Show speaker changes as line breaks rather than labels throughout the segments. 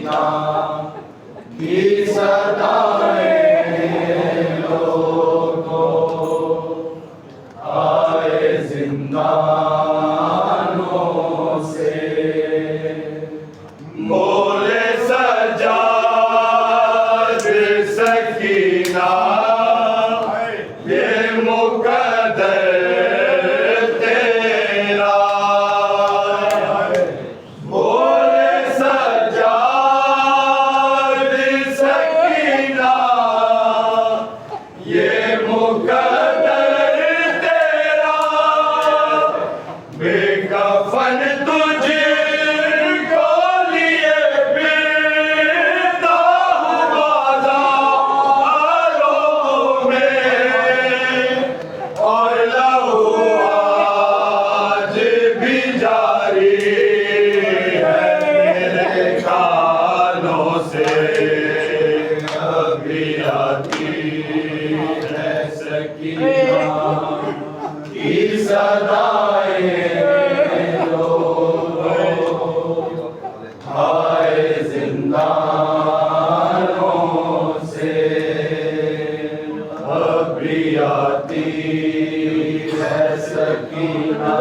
सकीना की सदाएं लोगों आए जिंदानों से। बोले सजाद सकीना ये मुकद्दर तेरा। बोले सजाद सकीना ये मुकद्दर तेरा। बेकफन तुझको लिए फिरता हूँ बाज़ारों में, और लहू आज भी जारी है मेरे कानों से। अभी आती है सकीना की सदाएं लोगों आए जिंदानों से। अभी आती है सकीना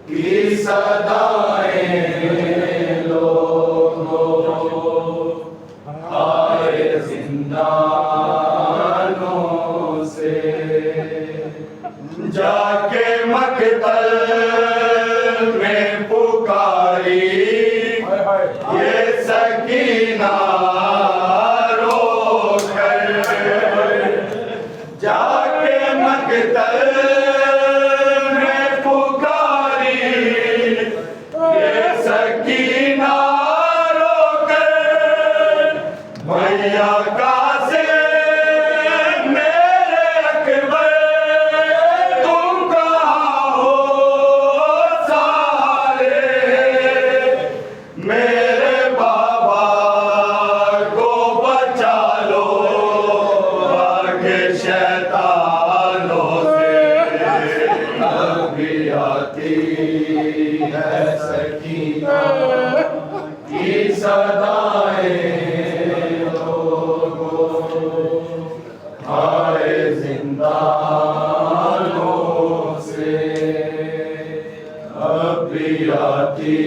की सदाएं लोगों आए जिंदानों से। जाके मकतल में पुकारी ये सकीना रोकर। जाके मकतल में पुकारी ये सकीना रोकर। भैया का से मेरे अकबर तुम कहाँ हो सारे। मेरे बाबा को बचा लो आगे शैतानों से। अभी आती है सकीना की सदाएं लोगों आए जिंदानों से। अभी आती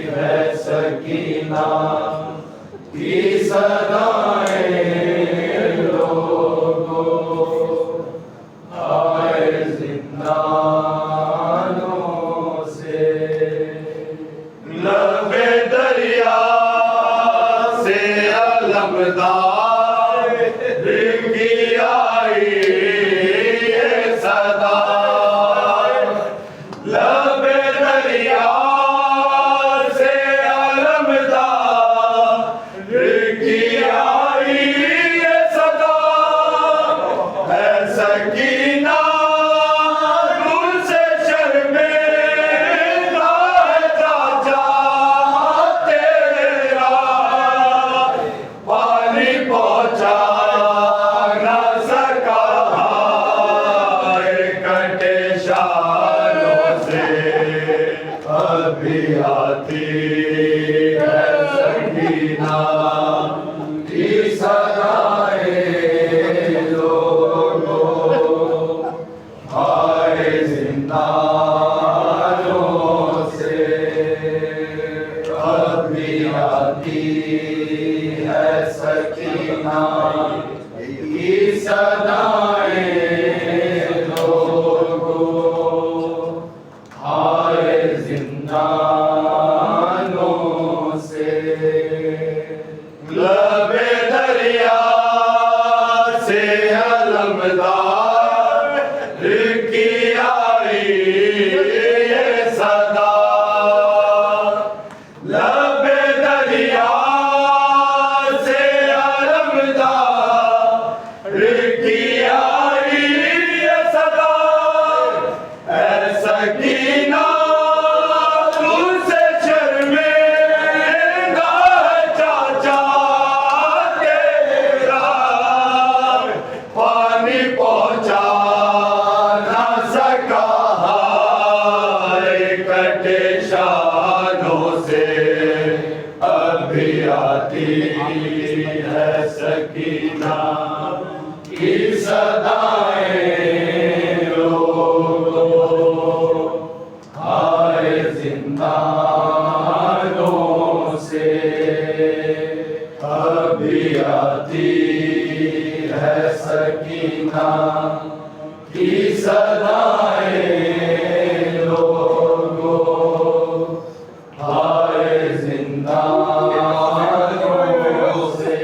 है सकीना की सदाएं लोगों आए जिंदानों से। लबे दरिया से अलमदार की आई ये सदा। लबे दरिया से अलमदार की आई ये सदा। है सकीना तुझसे शर्मिंदा है चाचा तेरा। पानी पहुंचा न सका कटे शालों से। अभी आती है सकीना की सदाएं लोगों आए जिंदानों से। अभी आती है सकीना की सदाएं लोगों आए जिंदानों से। लबे दरिया से अलमदार की आई ये सदा। लबे दरिया से अलमदार की आई ये सदा। ऐसा कीना तुझसे शर्मिंदा है है सकीना की सदाएं लोगों, आए जिंदानों से अभी आती है सकीना की सदाएं लोगों, आए जिंदानों से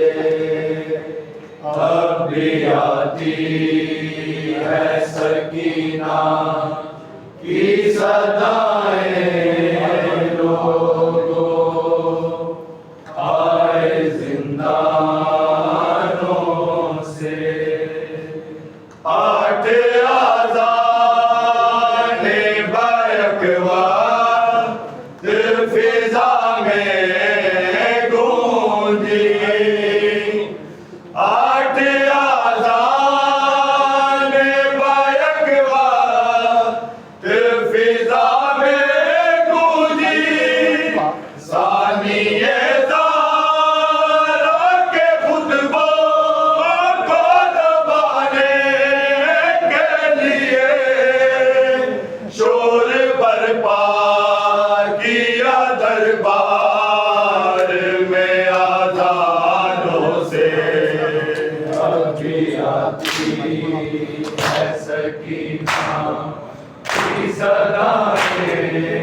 अभी आती है सकीना की सदाएं लोगों, आए जिंदानों से। आठ आज़ाने बैकवा फिजा में